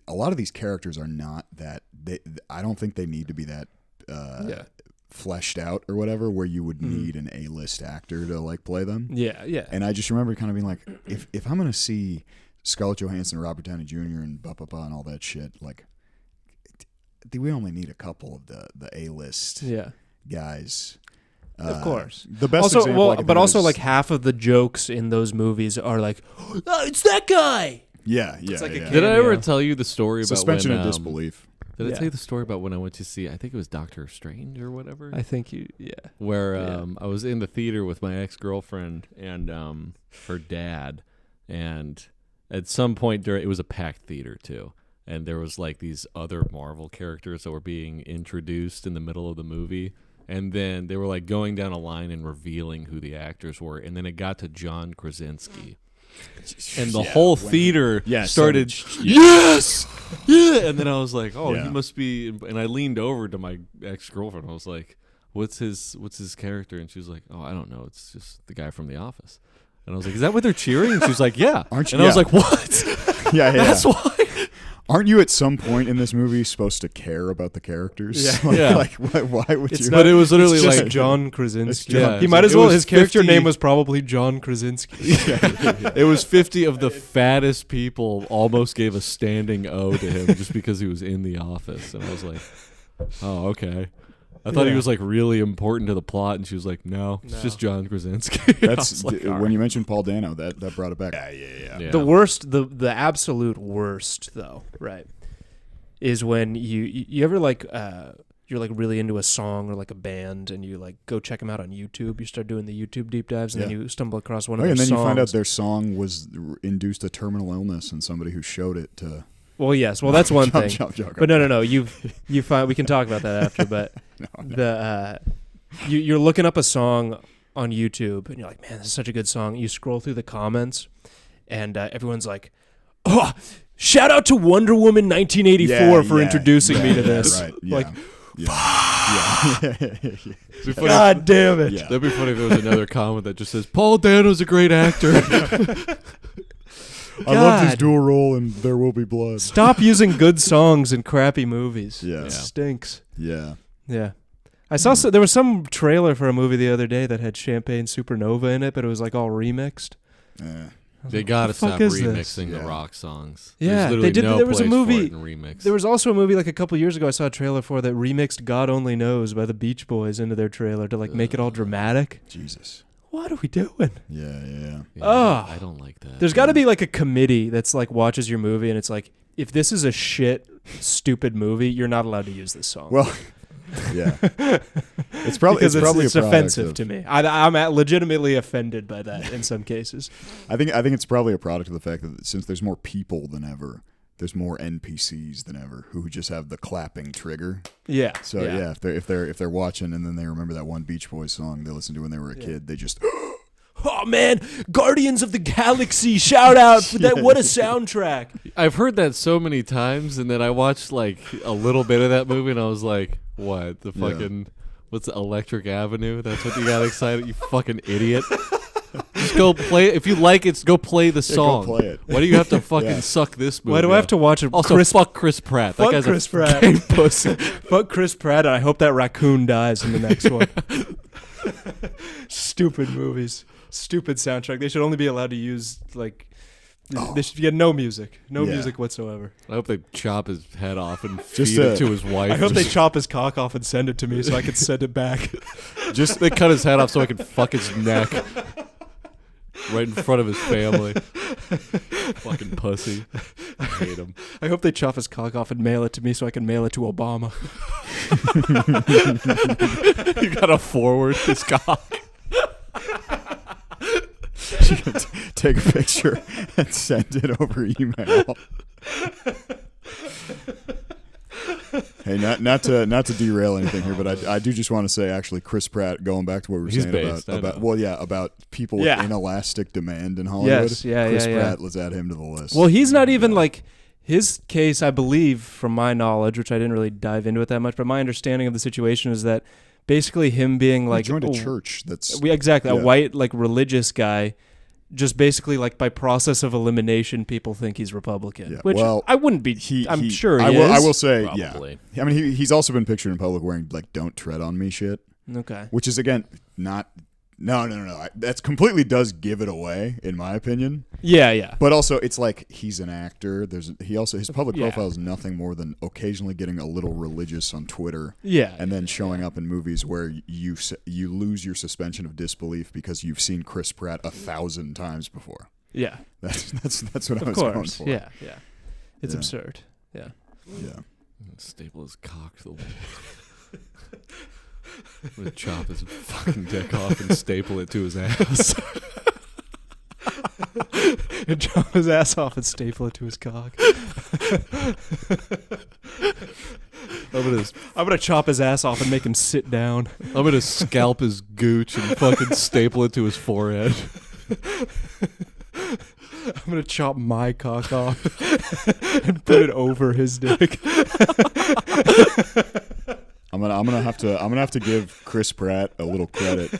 a lot of these characters are not that. I don't think they need to be that fleshed out or whatever, where you would need an A-list actor to like play them. Yeah, yeah. And I just remember kind of being like, if I'm gonna see Scarlett Johansson, Robert Downey Jr. and and all that shit, like, we only need a couple of the A-list guys. Of course. The best also, example but also like half of the jokes in those movies are like, oh, it's that guy. Yeah. It's like a Did I ever tell you the story about suspension when, of disbelief? Did I tell you the story about when I went to see, I think it was Doctor Strange or whatever? I think where I was in the theater with my ex-girlfriend and her dad, and at some point it was a packed theater too, and there was like these other Marvel characters that were being introduced in the middle of the movie, and then they were like going down a line and revealing who the actors were, and then it got to John Krasinski. And the whole theater started, yes, and then I was like, oh, he must be. And I leaned over to my ex-girlfriend. I was like, what's his character? And she was like, oh, I don't know. It's just the guy from The Office. And I was like, is that what they're cheering? And she was like, yeah. Aren't you? And I was like, what? That's why. Aren't you at some point in this movie supposed to care about the characters? Yeah. Like, why would you? But it was literally like John Krasinski. Yeah, he might as well. His character 50 name was probably John Krasinski. It was 50 of the fattest people almost gave a standing O to him just because he was in The Office, and I was like, oh, okay. I thought he was like really important to the plot, and she was like, "No, it's just John Krasinski." That's like, when you mentioned Paul Dano, that brought it back. Yeah. The worst, the absolute worst, though, right, is when you ever like you're like really into a song or like a band, and you like go check them out on YouTube. You start doing the YouTube deep dives, and then you stumble across one of their and then songs. you find out their song was induced a terminal illness, and somebody who showed it to. Well, yes. Well, that's one thing. But no. You find we can talk about that after. But you're looking up a song on YouTube, and you're like, man, this is such a good song. You scroll through the comments, and everyone's like, oh, shout out to Wonder Woman 1984 for introducing me to this. Right, like, God damn it. Yeah. That'd be funny if there was another comment that just says, Paul Dano's a great actor. I loved his dual role in There Will Be Blood. Stop using good songs in crappy movies. Yeah. It stinks. Yeah. I saw there was some trailer for a movie the other day that had Champagne Supernova in it, but it was like all remixed. They gotta stop remixing the rock songs. Yeah, they did. There was a movie. Remix. There was also a movie like a couple years ago I saw a trailer for that remixed "God Only Knows" by the Beach Boys into their trailer to like make it all dramatic. Jesus. What are we doing? Yeah. Oh, I don't like that. There's got to be like a committee that's like watches your movie, and it's like, if this is a stupid movie, you're not allowed to use this song. Well, yeah, it's probably it's offensive to me. I'm legitimately offended by that in some cases. I think it's probably a product of the fact that since there's more people than ever, there's more NPCs than ever who just have the clapping trigger. Yeah. So if they're watching and then they remember that one Beach Boys song they listened to when they were a kid, they just oh man, Guardians of the Galaxy! Shout out for that! What a soundtrack! I've heard that so many times, and then I watched like a little bit of that movie, and I was like, "What the fucking? What's Electric Avenue? That's what you got excited? You fucking idiot!" Just go play it. If you like it, go play the song. Go play it. Why do you have to fucking suck this movie? Why do I have to watch it? Also, fuck Chris Pratt. Fuck that guy's Chris a Pratt. pussy. Fuck Chris Pratt, and I hope that raccoon dies in the next one. Stupid movies. Stupid soundtrack. They should only be allowed to use like. They should get no music. No music whatsoever. I hope they chop his head off and feed it to his wife. I hope they chop his cock off and send it to me so I can send it back. Just they cut his head off so I can fuck his neck. Right in front of his family. Fucking pussy. I hate him. I hope they chop his cock off and mail it to me so I can mail it to Obama. You gotta forward his cock. You can take a picture and send it over email. Hey, not to derail anything here, but I do just want to say, actually, Chris Pratt, going back to what we were saying about people with inelastic demand in Hollywood. Yes, Chris Pratt, let's add him to the list. Well, he's not even like his case, I believe, from my knowledge, which I didn't really dive into it that much, but my understanding of the situation is that basically him being like he joined a church that's a white like religious guy just basically like by process of elimination, people think he's Republican. Yeah, which well, I wouldn't be. I'm sure he I is. will say, Probably. yeah. I mean, he's also been pictured in public wearing like "Don't tread on me" shit. Okay. Which is again not. No. That's completely does give it away, in my opinion. Yeah. But also, it's like he's an actor. His public profile is nothing more than occasionally getting a little religious on Twitter. Yeah. And then showing up in movies where you lose your suspension of disbelief because you've seen Chris Pratt 1,000 times before. Yeah. That's what I was going for. Yeah. It's absurd. Yeah. Yeah. Staple his cock to the wall. I'm gonna chop his fucking dick off and staple it to his ass. And chop his ass off and staple it to his cock. I'm gonna chop his ass off and make him sit down. I'm gonna scalp his gooch and fucking staple it to his forehead. I'm gonna chop my cock off and put it over his dick. I'm gonna have to give Chris Pratt a little credit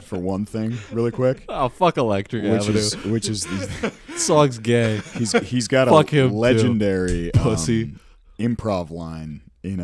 for one thing, really quick. Oh, fuck Electric Avenue. Which is Song's gay. He's got Fuck a him legendary pussy improv line in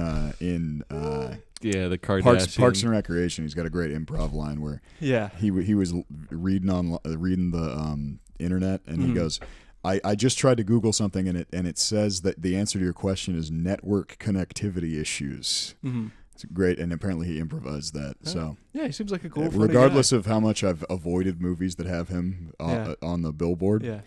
the Kardashian Parks and Recreation. He's got a great improv line where he was reading the internet and he goes, I just tried to Google something and it says that the answer to your question is network connectivity issues. Mm-hmm. It's great, and apparently he improvised that. So yeah, he seems like a cool. Regardless funny of how much I've avoided movies that have him on the billboard,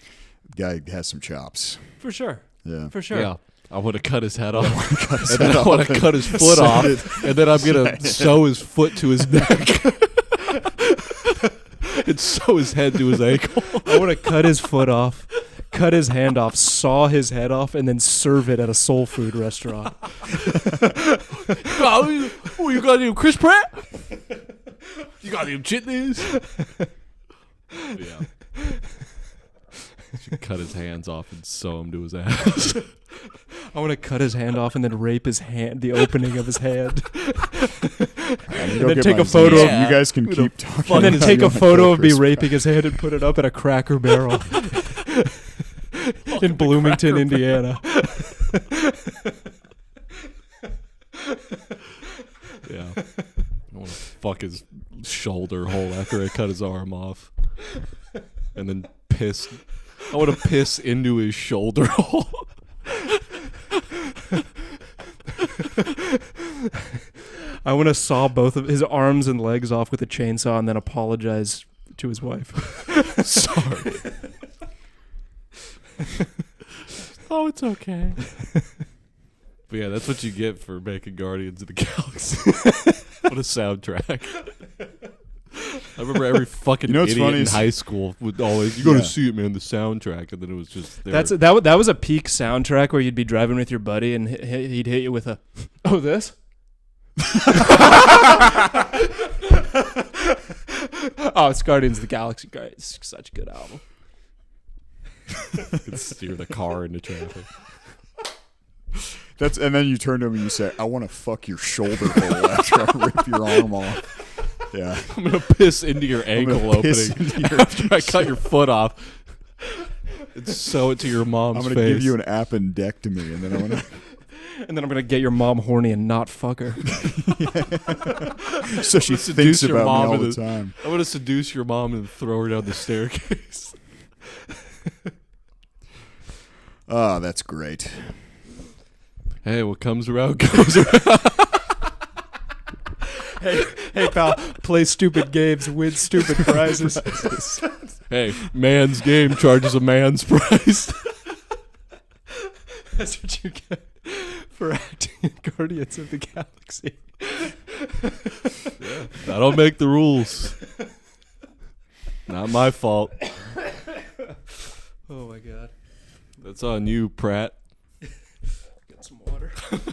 guy has some chops for sure. Yeah, for sure. Yeah. I want to cut his head off, and then I want to cut his foot off, and then I'm gonna sew his foot to his neck, and sew his head to his ankle. I want to cut his foot off, cut his hand off, saw his head off, and then serve it at a soul food restaurant. Oh, you got any Chris Pratt? You got any chitneys? Yeah. Should cut his hands off and sew him to his ass. I want to cut his hand off and then rape his hand, the opening of his hand. And then take a photo. You guys can keep talking. And then take a photo of me raping his hand and put it up at a Cracker Barrel in Bloomington, Indiana. Yeah. I want to fuck his shoulder hole after I cut his arm off. And then piss. I want to piss into his shoulder hole. I want to saw both of his arms and legs off with a chainsaw and then apologize to his wife. Sorry. Oh, it's okay. But yeah, that's what you get for making Guardians of the Galaxy. What a soundtrack. I remember every fucking idiot in high school would always, you got to see it, man, the soundtrack. And then it was just there. That was a peak soundtrack where you'd be driving with your buddy and he'd hit you with a, oh, this? Oh, it's Guardians of the Galaxy. It's such a good album. You could steer the car into traffic. And then you turn to him and you say, I want to fuck your shoulder hole after I rip your arm off. Yeah. I'm going to piss into your ankle opening after I cut your foot off and sew it to your mom's face. I'm going to give you an appendectomy and then I'm going to... And then I'm going to get your mom horny and not fuck her. So she thinks about me all the time. I'm going to seduce your mom and throw her down the staircase. Oh, that's great. Hey, what comes around goes around. Hey, pal, play stupid games, win stupid prizes. Hey, man's game charges a man's price. That's what you get for acting in Guardians of the Galaxy. Yeah, I don't make the rules. Not my fault. Oh, my God. That's on you, Pratt.